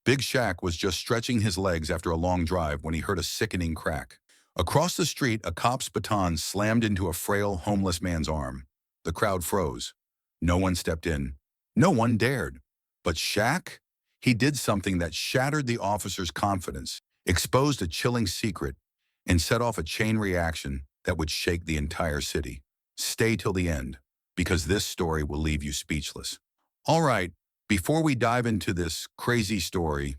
Big Shaq was just stretching his legs after a long drive when he heard a sickening crack. Across the street, a cop's baton slammed into a frail, homeless man's arm. The crowd froze. No one stepped in. No one dared. But Shaq? He did something that shattered the officer's confidence, exposed a chilling secret, and set off a chain reaction that would shake the entire city. Stay till the end, because this story will leave you speechless. All right, before we dive into this crazy story,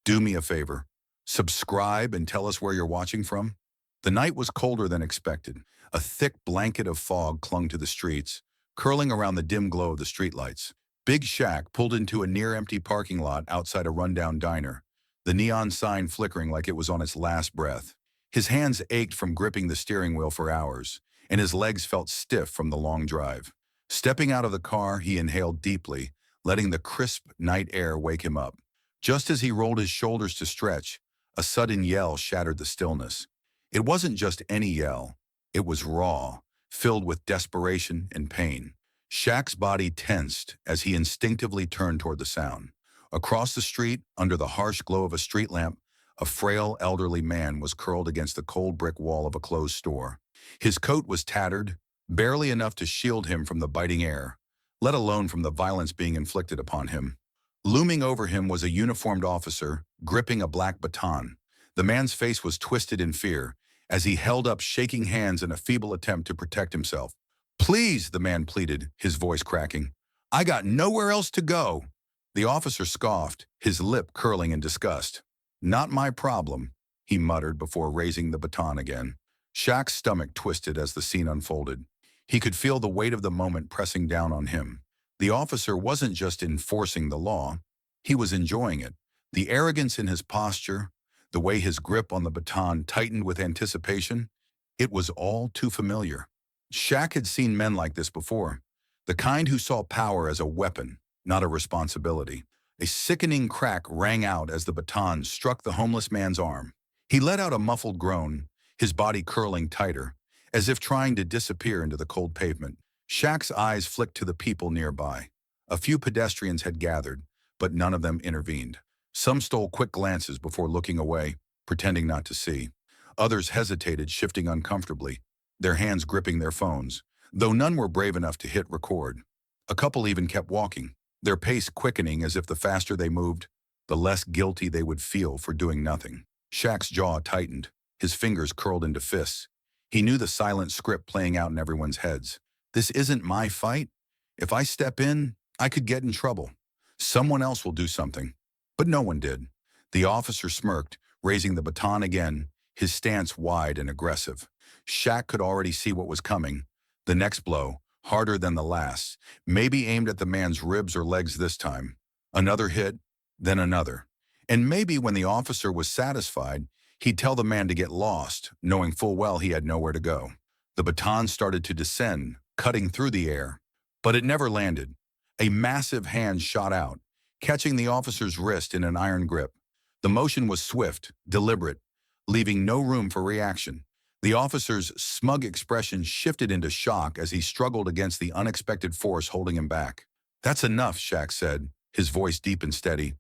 do me a favor. Subscribe and tell us where you're watching from. The night was colder than expected. A thick blanket of fog clung to the streets, curling around the dim glow of the streetlights. Big Shaq pulled into a near-empty parking lot outside a rundown diner, the neon sign flickering like it was on its last breath. His hands ached from gripping the steering wheel for hours, and his legs felt stiff from the long drive. Stepping out of the car, he inhaled deeply, letting the crisp night air wake him up. Just as he rolled his shoulders to stretch, a sudden yell shattered the stillness. It wasn't just any yell. It was raw, filled with desperation and pain. Shaq's body tensed as he instinctively turned toward the sound. Across the street, under the harsh glow of a street lamp, a frail elderly man was curled against the cold brick wall of a closed store. His coat was tattered, barely enough to shield him from the biting air, let alone from the violence being inflicted upon him. Looming over him was a uniformed officer, gripping a black baton. The man's face was twisted in fear, as he held up shaking hands in a feeble attempt to protect himself. "Please," the man pleaded, his voice cracking. "I got nowhere else to go." The officer scoffed, his lip curling in disgust. "Not my problem," he muttered before raising the baton again. Shaq's stomach twisted as the scene unfolded. He could feel the weight of the moment pressing down on him. The officer wasn't just enforcing the law, he was enjoying it. The arrogance in his posture, the way his grip on the baton tightened with anticipation, it was all too familiar. Shaq had seen men like this before, the kind who saw power as a weapon, not a responsibility. A sickening crack rang out as the baton struck the homeless man's arm. He let out a muffled groan, his body curling tighter, as if trying to disappear into the cold pavement. Shaq's eyes flicked to the people nearby. A few pedestrians had gathered, but none of them intervened. Some stole quick glances before looking away, pretending not to see. Others hesitated, shifting uncomfortably, their hands gripping their phones, though none were brave enough to hit record. A couple even kept walking, their pace quickening as if the faster they moved, the less guilty they would feel for doing nothing. Shaq's jaw tightened, his fingers curled into fists. He knew the silent script playing out in everyone's heads. This isn't my fight. If I step in, I could get in trouble. Someone else will do something. But no one did. The officer smirked, raising the baton again, his stance wide and aggressive. Shaq could already see what was coming. The next blow, harder than the last, maybe aimed at the man's ribs or legs this time. Another hit, then another. And maybe when the officer was satisfied, he'd tell the man to get lost, knowing full well he had nowhere to go. The baton started to descend, cutting through the air. But it never landed. A massive hand shot out, catching the officer's wrist in an iron grip. The motion was swift, deliberate, leaving no room for reaction. The officer's smug expression shifted into shock as he struggled against the unexpected force holding him back. "That's enough," Shaq said, his voice deep and steady.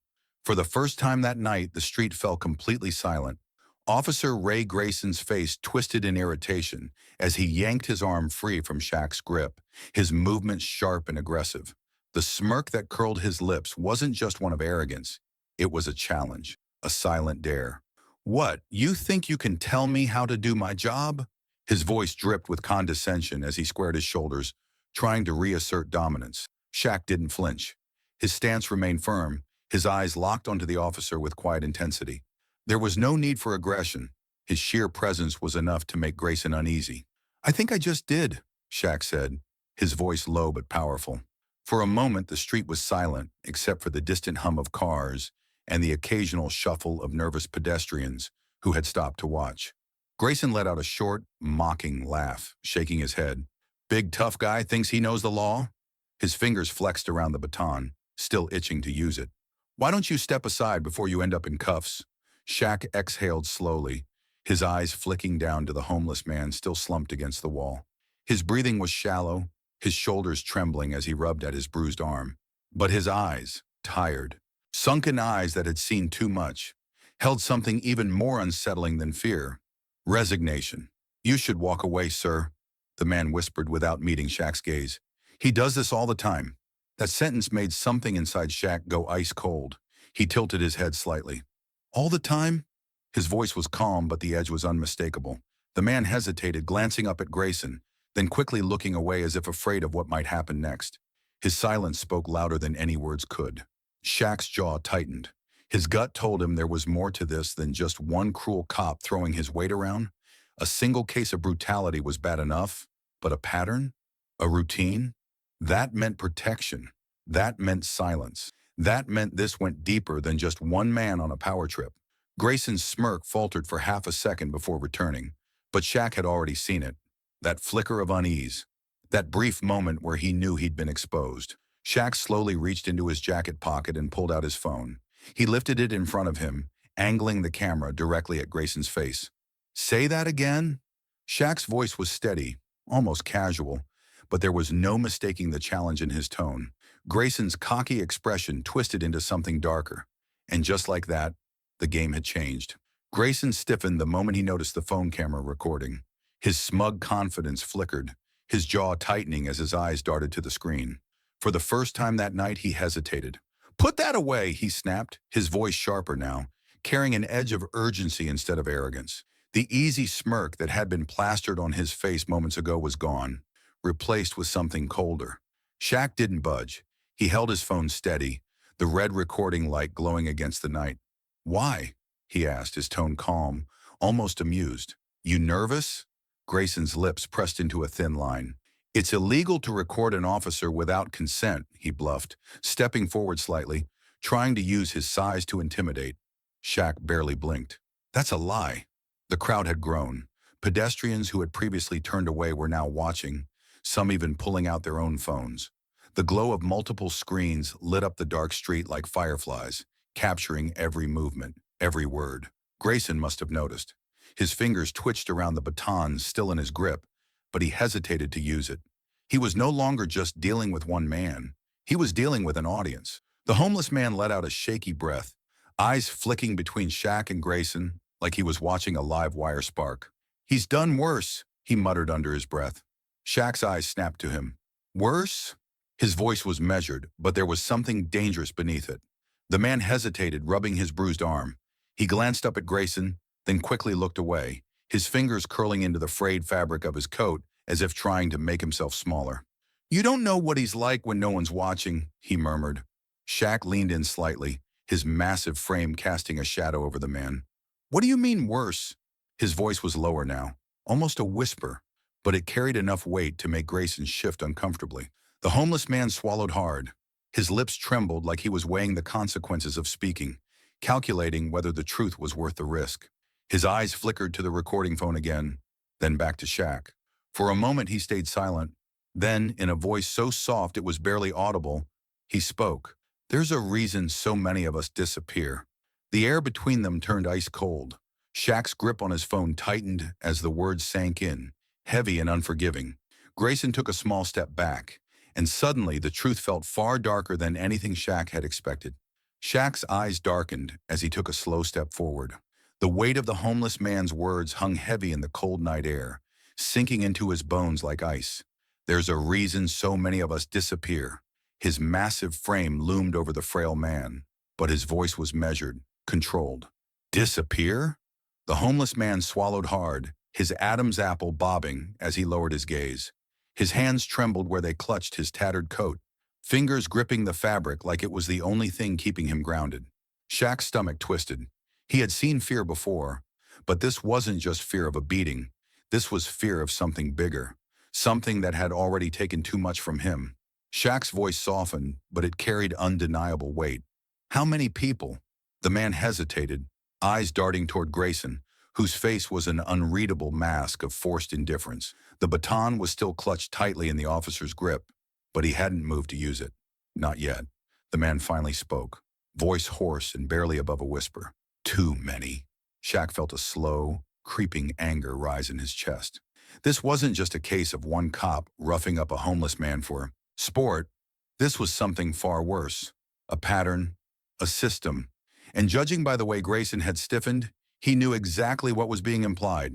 For the first time that night, the street fell completely silent. Officer Ray Grayson's face twisted in irritation as he yanked his arm free from Shaq's grip, his movements sharp and aggressive. The smirk that curled his lips wasn't just one of arrogance. It was a challenge, a silent dare. "What, you think you can tell me how to do my job?" His voice dripped with condescension as he squared his shoulders, trying to reassert dominance. Shaq didn't flinch. His stance remained firm, his eyes locked onto the officer with quiet intensity. There was no need for aggression. His sheer presence was enough to make Grayson uneasy. "I think I just did," Shaq said, his voice low but powerful. For a moment, the street was silent, except for the distant hum of cars and the occasional shuffle of nervous pedestrians who had stopped to watch. Grayson let out a short, mocking laugh, shaking his head. "Big tough guy thinks he knows the law?" His fingers flexed around the baton, still itching to use it. "Why don't you step aside before you end up in cuffs?" Shaq exhaled slowly, his eyes flicking down to the homeless man still slumped against the wall. His breathing was shallow, his shoulders trembling as he rubbed at his bruised arm. But his eyes, tired, sunken eyes that had seen too much, held something even more unsettling than fear. Resignation. "You should walk away, sir," the man whispered without meeting Shaq's gaze. "He does this all the time." That sentence made something inside Shaq go ice cold. He tilted his head slightly. "All the time?" His voice was calm, but the edge was unmistakable. The man hesitated, glancing up at Grayson, then quickly looking away as if afraid of what might happen next. His silence spoke louder than any words could. Shaq's jaw tightened. His gut told him there was more to this than just one cruel cop throwing his weight around. A single case of brutality was bad enough, but a pattern? A routine? That meant protection. That meant silence. That meant this went deeper than just one man on a power trip. Grayson's smirk faltered for half a second before returning, but Shaq had already seen it. That flicker of unease. That brief moment where he knew he'd been exposed. Shaq slowly reached into his jacket pocket and pulled out his phone. He lifted it in front of him, angling the camera directly at Grayson's face. "Say that again?" Shaq's voice was steady, almost casual, but there was no mistaking the challenge in his tone. Grayson's cocky expression twisted into something darker. And just like that, the game had changed. Grayson stiffened the moment he noticed the phone camera recording. His smug confidence flickered, his jaw tightening as his eyes darted to the screen. For the first time that night, he hesitated. "Put that away," he snapped, his voice sharper now, carrying an edge of urgency instead of arrogance. The easy smirk that had been plastered on his face moments ago was gone, replaced with something colder. Shaq didn't budge. He held his phone steady, the red recording light glowing against the night. "Why?" he asked, his tone calm, almost amused. "You nervous?" Grayson's lips pressed into a thin line. "It's illegal to record an officer without consent," he bluffed, stepping forward slightly, trying to use his size to intimidate. Shaq barely blinked. "That's a lie." The crowd had grown. Pedestrians who had previously turned away were now watching, some even pulling out their own phones. The glow of multiple screens lit up the dark street like fireflies, capturing every movement, every word. Grayson must have noticed. His fingers twitched around the baton still in his grip, but he hesitated to use it. He was no longer just dealing with one man. He was dealing with an audience. The homeless man let out a shaky breath, eyes flicking between Shaq and Grayson like he was watching a live wire spark. "He's done worse," he muttered under his breath. Shaq's eyes snapped to him. "Worse?" His voice was measured, but there was something dangerous beneath it. The man hesitated, rubbing his bruised arm. He glanced up at Grayson, then quickly looked away, his fingers curling into the frayed fabric of his coat as if trying to make himself smaller. "You don't know what he's like when no one's watching," he murmured. Shaq leaned in slightly, his massive frame casting a shadow over the man. "What do you mean worse?" His voice was lower now, almost a whisper, but it carried enough weight to make Grayson shift uncomfortably. The homeless man swallowed hard. His lips trembled like he was weighing the consequences of speaking, calculating whether the truth was worth the risk. His eyes flickered to the recording phone again, then back to Shaq. For a moment he stayed silent. Then, in a voice so soft it was barely audible, he spoke. "There's a reason so many of us disappear." The air between them turned ice cold. Shaq's grip on his phone tightened as the words sank in, heavy and unforgiving. Grayson took a small step back, and suddenly the truth felt far darker than anything Shaq had expected. Shaq's eyes darkened as he took a slow step forward. The weight of the homeless man's words hung heavy in the cold night air, sinking into his bones like ice. "There's a reason so many of us disappear." His massive frame loomed over the frail man, but his voice was measured, controlled. "Disappear?" The homeless man swallowed hard, his Adam's apple bobbing as he lowered his gaze. His hands trembled where they clutched his tattered coat, fingers gripping the fabric like it was the only thing keeping him grounded. Shaq's stomach twisted. He had seen fear before, but this wasn't just fear of a beating. This was fear of something bigger, something that had already taken too much from him. Shaq's voice softened, but it carried undeniable weight. "How many people?" The man hesitated, eyes darting toward Grayson, whose face was an unreadable mask of forced indifference. The baton was still clutched tightly in the officer's grip, but he hadn't moved to use it. Not yet. The man finally spoke, voice hoarse and barely above a whisper. "Too many." Shaq felt a slow, creeping anger rise in his chest. This wasn't just a case of one cop roughing up a homeless man for sport. This was something far worse. A pattern, a system. And judging by the way Grayson had stiffened, he knew exactly what was being implied.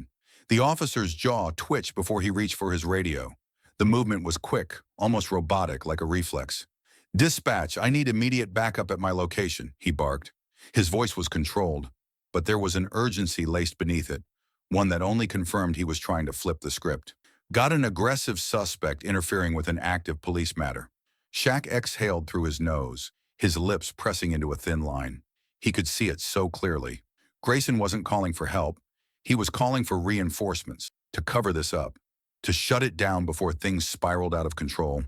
The officer's jaw twitched before he reached for his radio. The movement was quick, almost robotic, like a reflex. "Dispatch, I need immediate backup at my location," he barked. His voice was controlled, but there was an urgency laced beneath it, one that only confirmed he was trying to flip the script. "Got an aggressive suspect interfering with an active police matter." Shaq exhaled through his nose, his lips pressing into a thin line. He could see it so clearly. Grayson wasn't calling for help. He was calling for reinforcements, to cover this up, to shut it down before things spiraled out of control.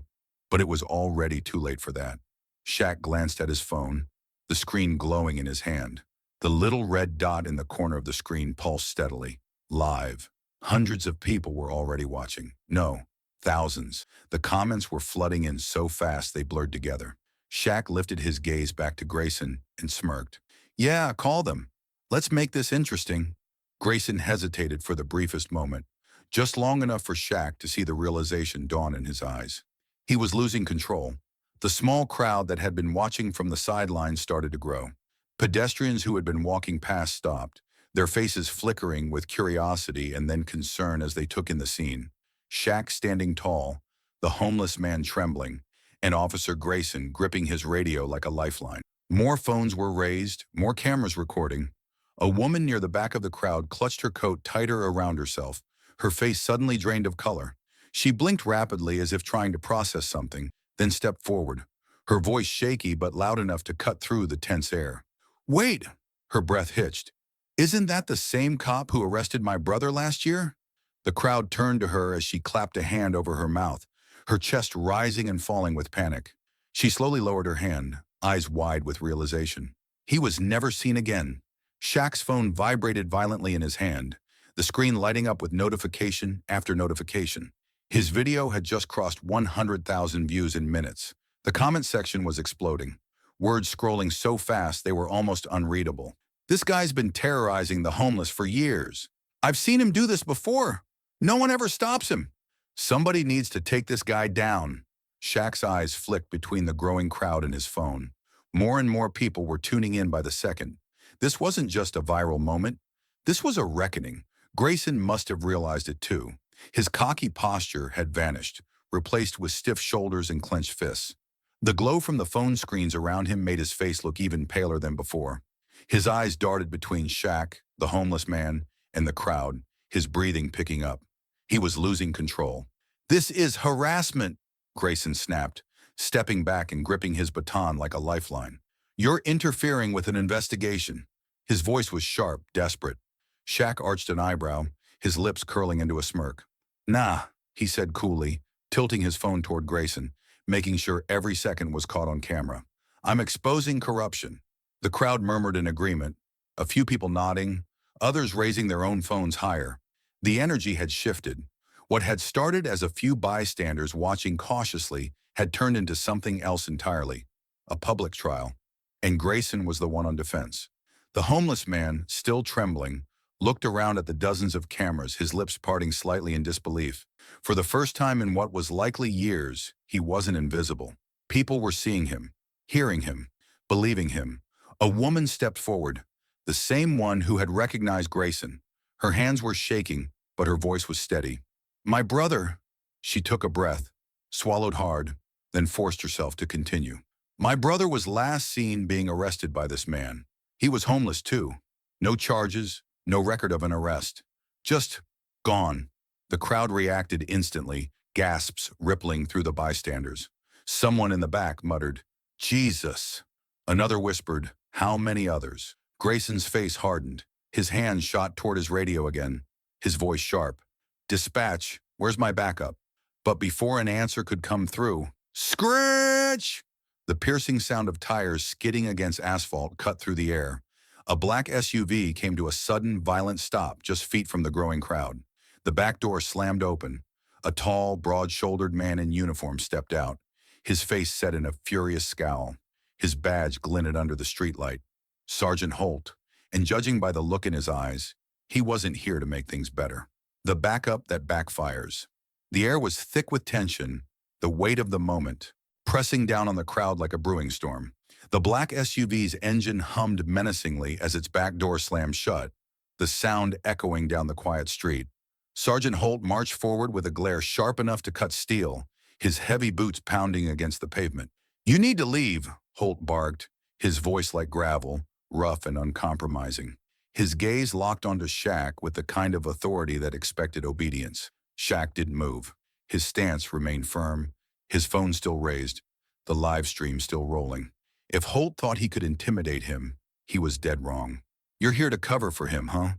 But it was already too late for that. Shaq glanced at his phone, the screen glowing in his hand. The little red dot in the corner of the screen pulsed steadily. Live. Hundreds of people were already watching. No, thousands. The comments were flooding in so fast they blurred together. Shaq lifted his gaze back to Grayson and smirked. "Yeah, call them. Let's make this interesting." Grayson hesitated for the briefest moment, just long enough for Shaq to see the realization dawn in his eyes. He was losing control. The small crowd that had been watching from the sidelines started to grow. Pedestrians who had been walking past stopped, their faces flickering with curiosity and then concern as they took in the scene. Shaq standing tall, the homeless man trembling, and Officer Grayson gripping his radio like a lifeline. More phones were raised, more cameras recording. A woman near the back of the crowd clutched her coat tighter around herself, her face suddenly drained of color. She blinked rapidly as if trying to process something, then stepped forward, her voice shaky but loud enough to cut through the tense air. "Wait!" Her breath hitched. "Isn't that the same cop who arrested my brother last year?" The crowd turned to her as she clapped a hand over her mouth, her chest rising and falling with panic. She slowly lowered her hand, eyes wide with realization. He was never seen again. Shaq's phone vibrated violently in his hand, the screen lighting up with notification after notification. His video had just crossed 100,000 views in minutes. The comment section was exploding, words scrolling so fast they were almost unreadable. "This guy's been terrorizing the homeless for years. I've seen him do this before. No one ever stops him. Somebody needs to take this guy down." Shaq's eyes flicked between the growing crowd and his phone. More and more people were tuning in by the second. This wasn't just a viral moment. This was a reckoning. Grayson must have realized it too. His cocky posture had vanished, replaced with stiff shoulders and clenched fists. The glow from the phone screens around him made his face look even paler than before. His eyes darted between Shaq, the homeless man, and the crowd, his breathing picking up. He was losing control. "This is harassment," Grayson snapped, stepping back and gripping his baton like a lifeline. "You're interfering with an investigation." His voice was sharp, desperate. Shaq arched an eyebrow, his lips curling into a smirk. "Nah," he said coolly, tilting his phone toward Grayson, making sure every second was caught on camera. "I'm exposing corruption." The crowd murmured in agreement, a few people nodding, others raising their own phones higher. The energy had shifted. What had started as a few bystanders watching cautiously had turned into something else entirely, a public trial. And Grayson was the one on defense. The homeless man, still trembling, looked around at the dozens of cameras, his lips parting slightly in disbelief. For the first time in what was likely years, he wasn't invisible. People were seeing him, hearing him, believing him. A woman stepped forward, the same one who had recognized Grayson. Her hands were shaking, but her voice was steady. "My brother." She took a breath, swallowed hard, then forced herself to continue. "My brother was last seen being arrested by this man. He was homeless too. No charges, no record of an arrest. Just gone." The crowd reacted instantly, gasps rippling through the bystanders. Someone in the back muttered, "Jesus." Another whispered, "How many others?" Grayson's face hardened. His hand shot toward his radio again, his voice sharp. "Dispatch, where's my backup?" But before an answer could come through, screech! The piercing sound of tires skidding against asphalt cut through the air. A black SUV came to a sudden, violent stop just feet from the growing crowd. The back door slammed open. A tall, broad-shouldered man in uniform stepped out, his face set in a furious scowl. His badge glinted under the streetlight. Sergeant Holt, and judging by the look in his eyes, he wasn't here to make things better. The backup that backfires. The air was thick with tension, the weight of the moment, pressing down on the crowd like a brewing storm. The black SUV's engine hummed menacingly as its back door slammed shut, the sound echoing down the quiet street. Sergeant Holt marched forward with a glare sharp enough to cut steel, his heavy boots pounding against the pavement. "You need to leave," Holt barked, his voice like gravel, rough and uncompromising. His gaze locked onto Shaq with the kind of authority that expected obedience. Shaq didn't move. His stance remained firm, his phone still raised, the live stream still rolling. If Holt thought he could intimidate him, he was dead wrong. "You're here to cover for him, huh?"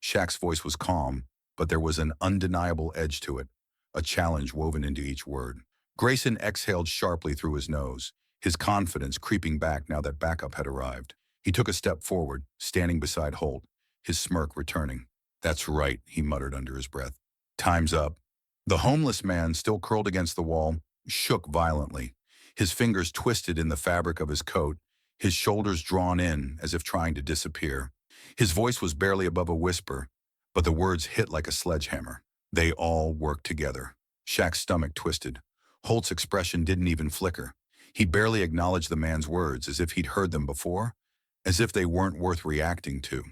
Shaq's voice was calm, but there was an undeniable edge to it, a challenge woven into each word. Grayson exhaled sharply through his nose, his confidence creeping back now that backup had arrived. He took a step forward, standing beside Holt, his smirk returning. "That's right," he muttered under his breath. "Time's up." The homeless man, still curled against the wall, shook violently. His fingers twisted in the fabric of his coat, his shoulders drawn in as if trying to disappear. His voice was barely above a whisper, but the words hit like a sledgehammer. They all worked together. Shaq's stomach twisted. Holt's expression didn't even flicker. He barely acknowledged the man's words, as if he'd heard them before, as if they weren't worth reacting to.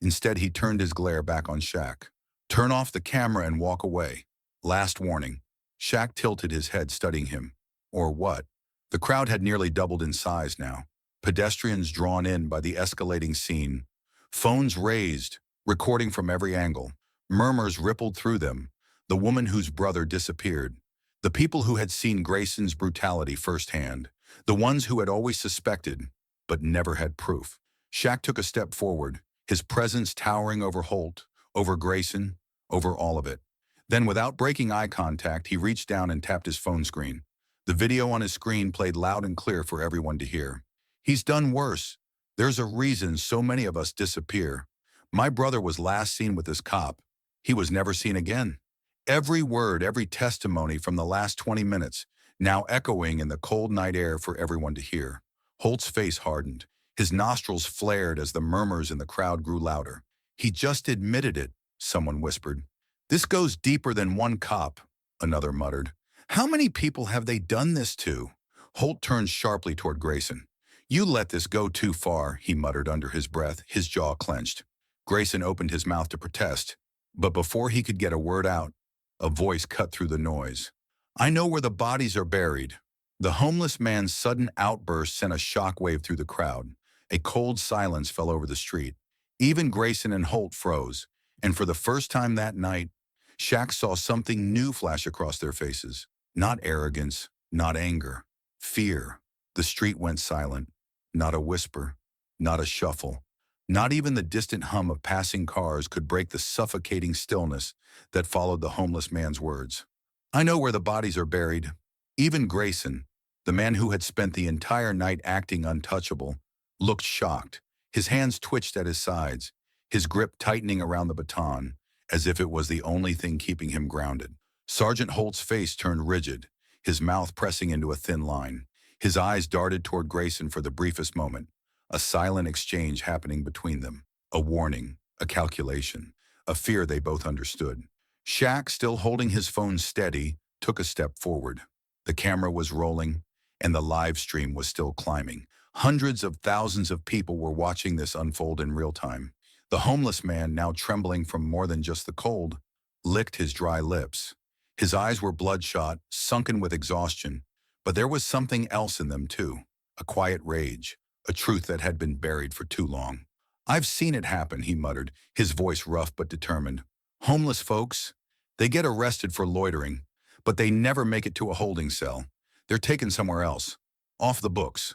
Instead, he turned his glare back on Shaq. "Turn off the camera and walk away. Last warning." Shaq tilted his head, studying him. Or what? The crowd had nearly doubled in size now. Pedestrians drawn in by the escalating scene. Phones raised, recording from every angle. Murmurs rippled through them. The woman whose brother disappeared. The people who had seen Grayson's brutality firsthand. The ones who had always suspected, but never had proof. Shaq took a step forward, his presence towering over Holt, over Grayson, over all of it. Then, without breaking eye contact, he reached down and tapped his phone screen. The video on his screen played loud and clear for everyone to hear. "He's done worse. There's a reason so many of us disappear. My brother was last seen with this cop. He was never seen again." Every word, every testimony from the last 20 minutes, now echoing in the cold night air for everyone to hear. Holt's face hardened. His nostrils flared as the murmurs in the crowd grew louder. "He just admitted it," someone whispered. "This goes deeper than one cop," another muttered. "How many people have they done this to?" Holt turned sharply toward Grayson. "You let this go too far," he muttered under his breath, his jaw clenched. Grayson opened his mouth to protest, but before he could get a word out, a voice cut through the noise. "I know where the bodies are buried." The homeless man's sudden outburst sent a shockwave through the crowd. A cold silence fell over the street. Even Grayson and Holt froze, and for the first time that night, Shaq saw something new flash across their faces. Not arrogance, not anger, fear. The street went silent. Not a whisper, not a shuffle. Not even the distant hum of passing cars could break the suffocating stillness that followed the homeless man's words. "I know where the bodies are buried." Even Grayson, the man who had spent the entire night acting untouchable, looked shocked. His hands twitched at his sides, his grip tightening around the baton, as if it was the only thing keeping him grounded. Sergeant Holt's face turned rigid, his mouth pressing into a thin line. His eyes darted toward Grayson for the briefest moment, a silent exchange happening between them. A warning, a calculation, a fear they both understood. Shaq, still holding his phone steady, took a step forward. The camera was rolling, and the live stream was still climbing. Hundreds of thousands of people were watching this unfold in real time. The homeless man, now trembling from more than just the cold, licked his dry lips. His eyes were bloodshot, sunken with exhaustion, but there was something else in them too, a quiet rage, a truth that had been buried for too long. "I've seen it happen," he muttered, his voice rough but determined. "Homeless folks, they get arrested for loitering, but they never make it to a holding cell. They're taken somewhere else, off the books."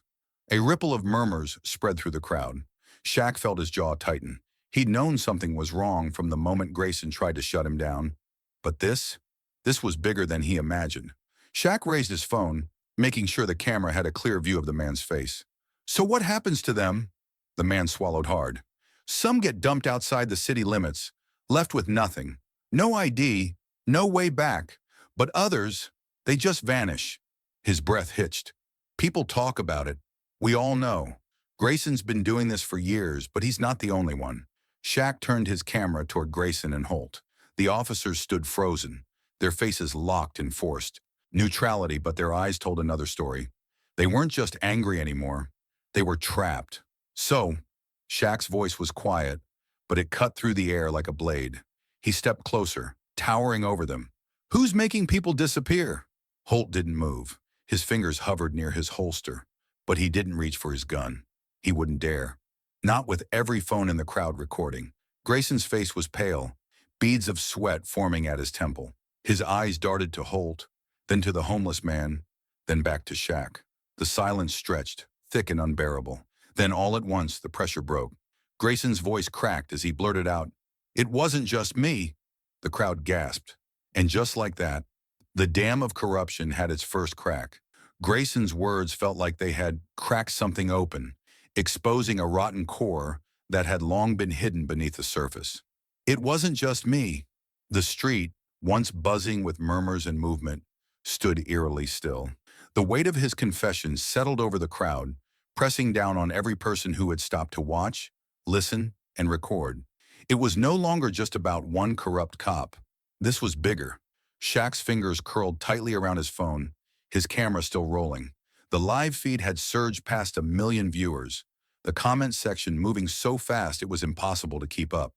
A ripple of murmurs spread through the crowd. Shaq felt his jaw tighten. He'd known something was wrong from the moment Grayson tried to shut him down. But this was bigger than he imagined. Shaq raised his phone, making sure the camera had a clear view of the man's face. "So what happens to them?" The man swallowed hard. "Some get dumped outside the city limits, left with nothing. No ID, no way back. But others, they just vanish." His breath hitched. "People talk about it. We all know. Grayson's been doing this for years, but he's not the only one." Shaq turned his camera toward Grayson and Holt. The officers stood frozen, their faces locked and forced. Neutrality, but their eyes told another story. They weren't just angry anymore. They were trapped. So, Shaq's voice was quiet, but it cut through the air like a blade. He stepped closer, towering over them. Who's making people disappear? Holt didn't move. His fingers hovered near his holster, but he didn't reach for his gun. He wouldn't dare. Not with every phone in the crowd recording. Grayson's face was pale, beads of sweat forming at his temple. His eyes darted to Holt, then to the homeless man, then back to Shaq. The silence stretched, thick and unbearable. Then all at once, the pressure broke. Grayson's voice cracked as he blurted out, "It wasn't just me." The crowd gasped. And just like that, the dam of corruption had its first crack. Grayson's words felt like they had cracked something open, exposing a rotten core that had long been hidden beneath the surface. It wasn't just me. The street, once buzzing with murmurs and movement, stood eerily still. The weight of his confession settled over the crowd, pressing down on every person who had stopped to watch, listen, and record. It was no longer just about one corrupt cop. This was bigger. Shaq's fingers curled tightly around his phone, his camera still rolling. The live feed had surged past 1 million viewers, the comment section moving so fast it was impossible to keep up.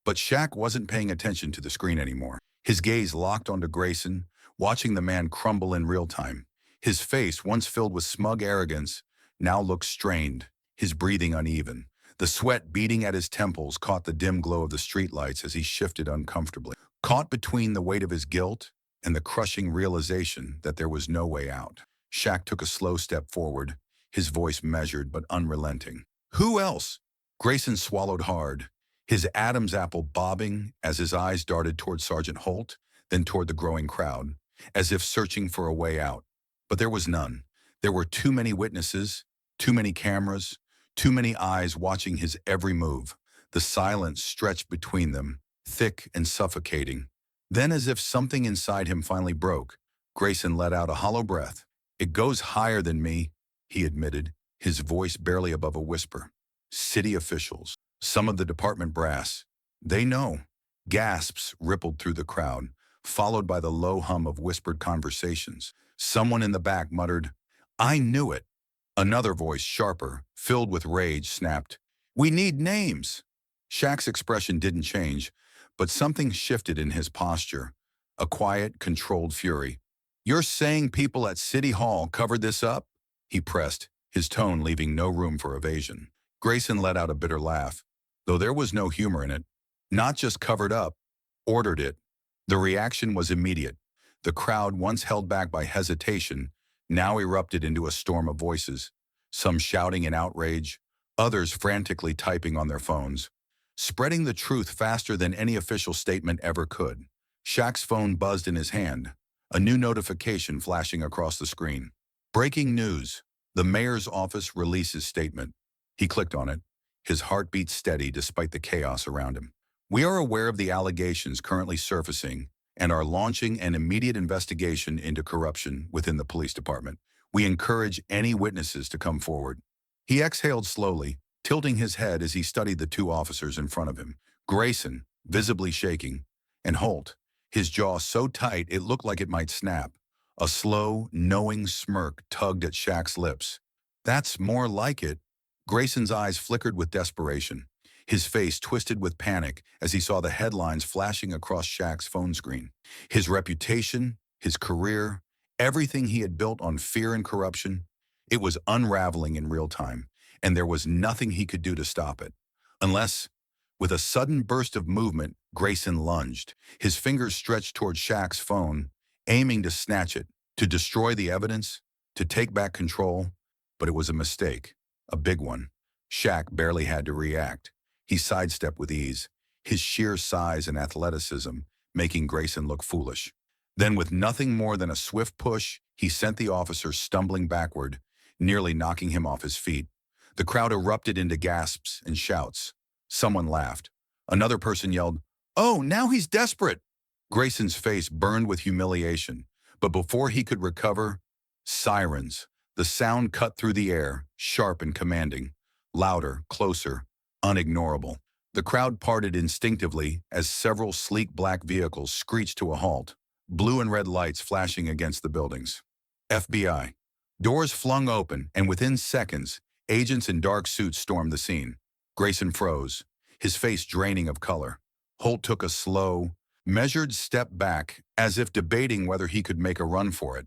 But Shaq wasn't paying attention to the screen anymore. His gaze locked onto Grayson, watching the man crumble in real time. His face, once filled with smug arrogance, now looked strained, his breathing uneven. The sweat beating at his temples caught the dim glow of the streetlights as he shifted uncomfortably. Caught between the weight of his guilt and the crushing realization that there was no way out. Shaq took a slow step forward, his voice measured but unrelenting. "Who else?" Grayson swallowed hard, his Adam's apple bobbing as his eyes darted toward Sergeant Holt, then toward the growing crowd, as if searching for a way out. But there was none. There were too many witnesses, too many cameras, too many eyes watching his every move. The silence stretched between them, thick and suffocating. Then, as if something inside him finally broke, Grayson let out a hollow breath. "It goes higher than me," he admitted, his voice barely above a whisper. "City officials, some of the department brass, they know." Gasps rippled through the crowd, followed by the low hum of whispered conversations. Someone in the back muttered, "I knew it." Another voice, sharper, filled with rage, snapped, "We need names." Shaq's expression didn't change, but something shifted in his posture, a quiet, controlled fury. "You're saying people at City Hall covered this up?" he pressed, his tone leaving no room for evasion. Grayson let out a bitter laugh, though there was no humor in it. Not just covered up, ordered it. The reaction was immediate. The crowd, once held back by hesitation, now erupted into a storm of voices, some shouting in outrage, others frantically typing on their phones, spreading the truth faster than any official statement ever could. Shaq's phone buzzed in his hand, a new notification flashing across the screen. Breaking news. The mayor's office releases statement. He clicked on it, his heartbeat steady despite the chaos around him. "We are aware of the allegations currently surfacing and are launching an immediate investigation into corruption within the police department. We encourage any witnesses to come forward." He exhaled slowly, tilting his head as he studied the two officers in front of him. Grayson, visibly shaking, and Holt, his jaw so tight it looked like it might snap. A slow, knowing smirk tugged at Shaq's lips. "That's more like it." Grayson's eyes flickered with desperation, his face twisted with panic as he saw the headlines flashing across Shaq's phone screen. His reputation, his career, everything he had built on fear and corruption, it was unraveling in real time, and there was nothing he could do to stop it. Unless, with a sudden burst of movement, Grayson lunged, his fingers stretched toward Shaq's phone, aiming to snatch it, to destroy the evidence, to take back control. But it was a mistake, a big one. Shaq barely had to react. He sidestepped with ease, his sheer size and athleticism making Grayson look foolish. Then, with nothing more than a swift push, he sent the officer stumbling backward, nearly knocking him off his feet. The crowd erupted into gasps and shouts. Someone laughed. Another person yelled, "Oh, now he's desperate!" Grayson's face burned with humiliation, but before he could recover, sirens. The sound cut through the air, sharp and commanding, louder, closer, unignorable. The crowd parted instinctively as several sleek black vehicles screeched to a halt, blue and red lights flashing against the buildings. FBI. Doors flung open, and within seconds, Agents in dark suits stormed the scene. Grayson froze, his face draining of color. Holt took a slow, measured step back, as if debating whether he could make a run for it.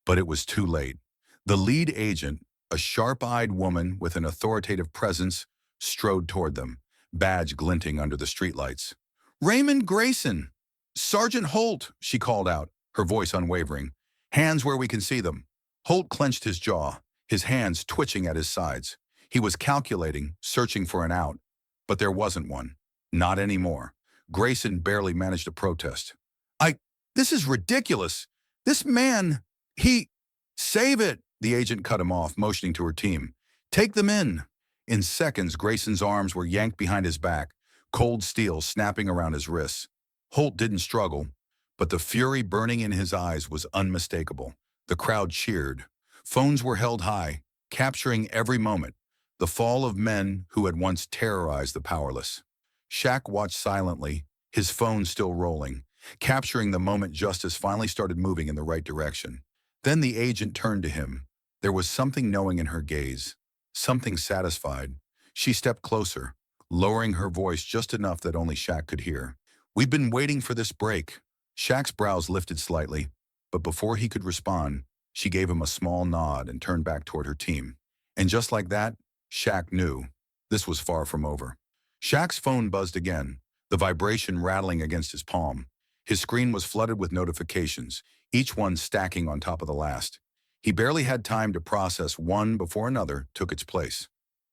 But it was too late. The lead agent, a sharp-eyed woman with an authoritative presence, strode toward them, badge glinting under the streetlights. "Raymond Grayson! Sergeant Holt!" she called out, her voice unwavering. "Hands where we can see them." Holt clenched his jaw, his hands twitching at his sides. He was calculating, searching for an out. But there wasn't one. Not anymore. Grayson barely managed to protest. This is ridiculous. This man, Save it!" The agent cut him off, motioning to her team. "Take them in." In seconds, Grayson's arms were yanked behind his back, cold steel snapping around his wrists. Holt didn't struggle, but the fury burning in his eyes was unmistakable. The crowd cheered. Phones were held high, capturing every moment, the fall of men who had once terrorized the powerless. Shaq watched silently, his phone still rolling, capturing the moment justice finally started moving in the right direction. Then the agent turned to him. There was something knowing in her gaze, something satisfied. She stepped closer, lowering her voice just enough that only Shaq could hear. "We've been waiting for this break." Shaq's brows lifted slightly, but before he could respond, she gave him a small nod and turned back toward her team. And just like that, Shaq knew this was far from over. Shaq's phone buzzed again, the vibration rattling against his palm. His screen was flooded with notifications, each one stacking on top of the last. He barely had time to process one before another took its place.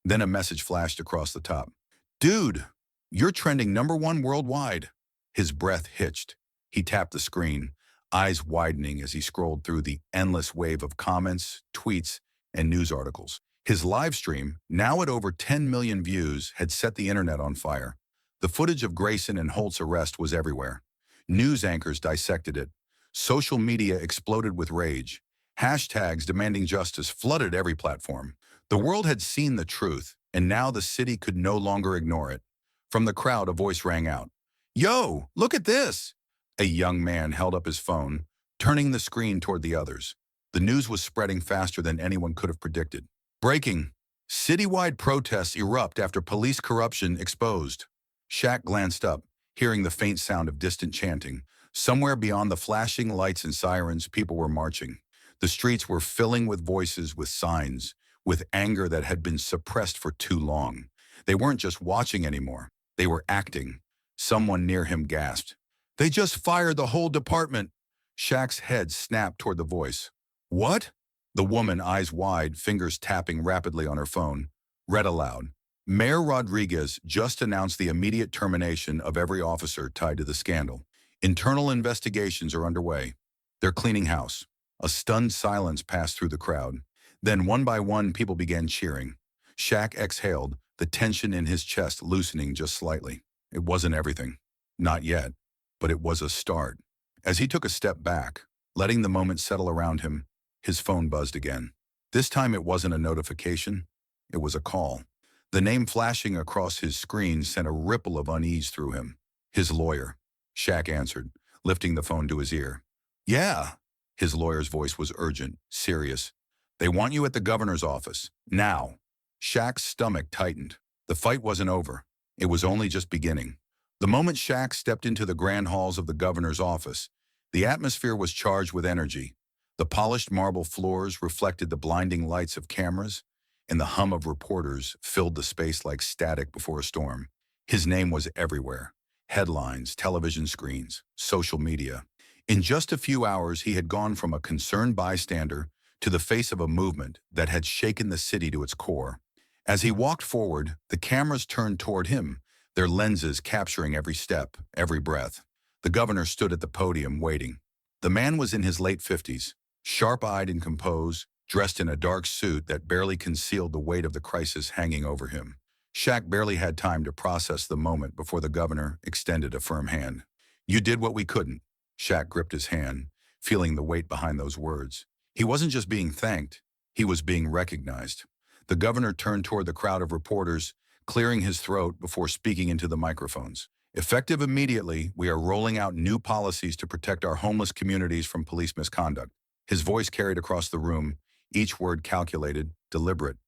Then a message flashed across the top. "Dude, you're trending #1 worldwide." His breath hitched. He tapped the screen, eyes widening as he scrolled through the endless wave of comments, tweets, and news articles. His live stream, now at over 10 million views, had set the internet on fire. The footage of Grayson and Holt's arrest was everywhere. News anchors dissected it. Social media exploded with rage. Hashtags demanding justice flooded every platform. The world had seen the truth, and now the city could no longer ignore it. From the crowd, a voice rang out. "Yo, look at this!" A young man held up his phone, turning the screen toward the others. The news was spreading faster than anyone could have predicted. Breaking. Citywide protests erupt after police corruption exposed. Shaq glanced up, hearing the faint sound of distant chanting. Somewhere beyond the flashing lights and sirens, people were marching. The streets were filling with voices, with signs, with anger that had been suppressed for too long. They weren't just watching anymore. They were acting. Someone near him gasped. "They just fired the whole department." Shaq's head snapped toward the voice. "What?" The woman, eyes wide, fingers tapping rapidly on her phone, read aloud. "Mayor Rodriguez just announced the immediate termination of every officer tied to the scandal. Internal investigations are underway. They're cleaning house." A stunned silence passed through the crowd. Then one by one, people began cheering. Shaq exhaled, the tension in his chest loosening just slightly. It wasn't everything. Not yet. But it was a start. As he took a step back, letting the moment settle around him, his phone buzzed again. This time it wasn't a notification. It was a call. The name flashing across his screen sent a ripple of unease through him. His lawyer. Shaq answered, lifting the phone to his ear. "Yeah." His lawyer's voice was urgent, serious. "They want you at the governor's office. Now." Shaq's stomach tightened. The fight wasn't over. It was only just beginning. The moment Shaq stepped into the grand halls of the governor's office, the atmosphere was charged with energy. The polished marble floors reflected the blinding lights of cameras, and the hum of reporters filled the space like static before a storm. His name was everywhere. Headlines, television screens, social media. In just a few hours, he had gone from a concerned bystander to the face of a movement that had shaken the city to its core. As he walked forward, the cameras turned toward him, their lenses capturing every step, every breath. The governor stood at the podium, waiting. The man was in his late 50s, sharp-eyed and composed, dressed in a dark suit that barely concealed the weight of the crisis hanging over him. Shaq barely had time to process the moment before the governor extended a firm hand. "You did what we couldn't." Shaq gripped his hand, feeling the weight behind those words. He wasn't just being thanked, he was being recognized. The governor turned toward the crowd of reporters, clearing his throat before speaking into the microphones. "Effective immediately, we are rolling out new policies to protect our homeless communities from police misconduct." His voice carried across the room, each word calculated, deliberate.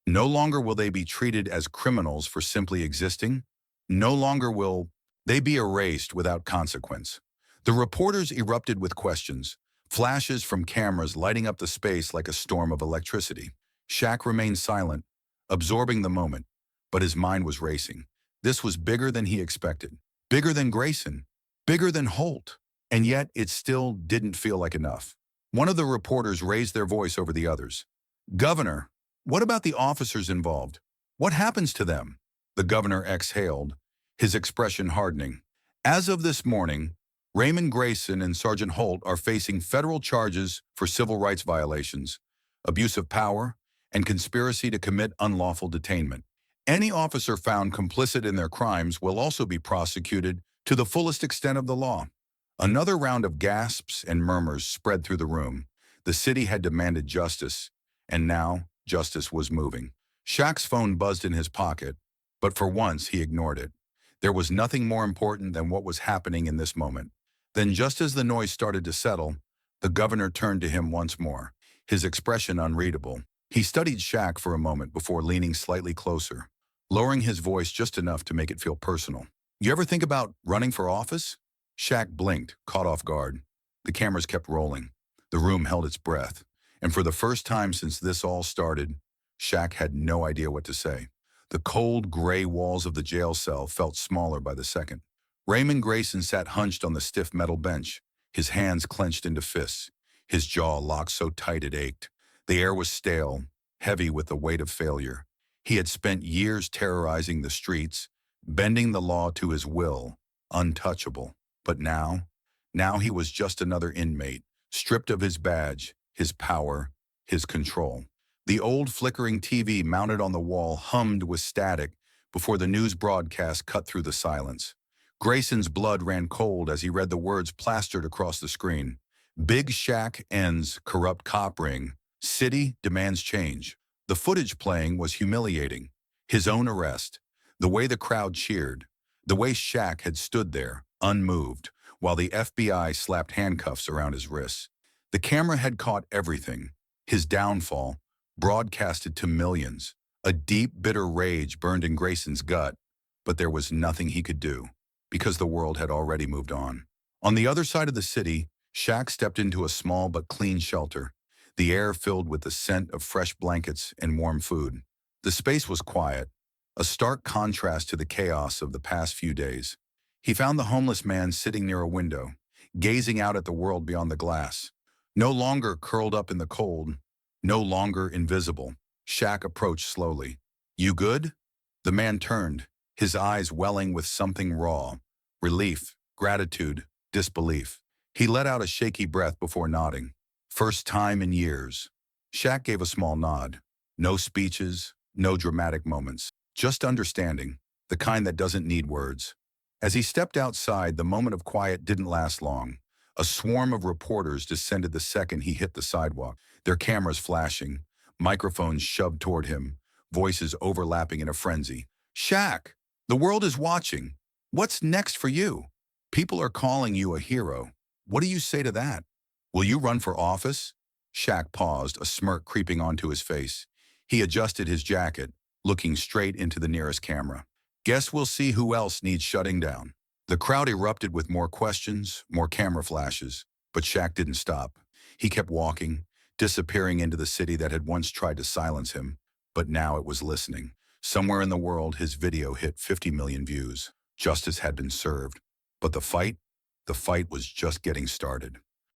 No longer will they be treated as criminals for simply existing. No longer will they be erased without consequence. The reporters erupted with questions, flashes from cameras lighting up the space like a storm of electricity. Shaq remained silent, absorbing the moment, but his mind was racing. This was bigger than he expected, bigger than Grayson, bigger than Holt, and yet it still didn't feel like enough. One of the reporters raised their voice over the others. "Governor, what about the officers involved? What happens to them?" The governor exhaled, his expression hardening. "As of this morning, Raymond Grayson and Sergeant Holt are facing federal charges for civil rights violations, abuse of power, and conspiracy to commit unlawful detainment. Any officer found complicit in their crimes will also be prosecuted to the fullest extent of the law." Another round of gasps and murmurs spread through the room. The city had demanded justice, and now justice was moving. Shaq's phone buzzed in his pocket, but for once he ignored it. There was nothing more important than what was happening in this moment. Then, just as the noise started to settle, the governor turned to him once more, his expression unreadable. He studied Shaq for a moment before leaning slightly closer, lowering his voice just enough to make it feel personal. "You ever think about running for office?" Shaq blinked, caught off guard. The cameras kept rolling. The room held its breath. And for the first time since this all started, Shaq had no idea what to say. The cold, gray walls of the jail cell felt smaller by the second. Raymond Grayson sat hunched on the stiff metal bench, his hands clenched into fists, his jaw locked so tight it ached. The air was stale, heavy with the weight of failure. He had spent years terrorizing the streets, bending the law to his will, untouchable. But now he was just another inmate, stripped of his badge, his power, his control. The old flickering TV mounted on the wall hummed with static before the news broadcast cut through the silence. Grayson's blood ran cold as he read the words plastered across the screen. "Big Shaq ends corrupt cop ring. City demands change." The footage playing was humiliating. His own arrest, the way the crowd cheered, the way Shaq had stood there, unmoved, while the FBI slapped handcuffs around his wrists. The camera had caught everything. His downfall, broadcasted to millions. A deep, bitter rage burned in Grayson's gut, but there was nothing he could do, because the world had already moved on. On the other side of the city, Shaq stepped into a small but clean shelter, the air filled with the scent of fresh blankets and warm food. The space was quiet, a stark contrast to the chaos of the past few days. He found the homeless man sitting near a window, gazing out at the world beyond the glass. No longer curled up in the cold, no longer invisible. Shaq approached slowly. "You good?" The man turned, his eyes welling with something raw, relief, gratitude, disbelief. He let out a shaky breath before nodding. "First time in years." Shaq gave a small nod. No speeches, no dramatic moments, just understanding, the kind that doesn't need words. As he stepped outside, the moment of quiet didn't last long. A swarm of reporters descended the second he hit the sidewalk, their cameras flashing, microphones shoved toward him, voices overlapping in a frenzy. "Shaq, the world is watching. What's next for you? People are calling you a hero. What do you say to that? Will you run for office?" Shaq paused, a smirk creeping onto his face. He adjusted his jacket, looking straight into the nearest camera. "Guess we'll see who else needs shutting down." The crowd erupted with more questions, more camera flashes, but Shaq didn't stop. He kept walking, disappearing into the city that had once tried to silence him, but now it was listening. Somewhere in the world, his video hit 50 million views. Justice had been served. But the fight was just getting started.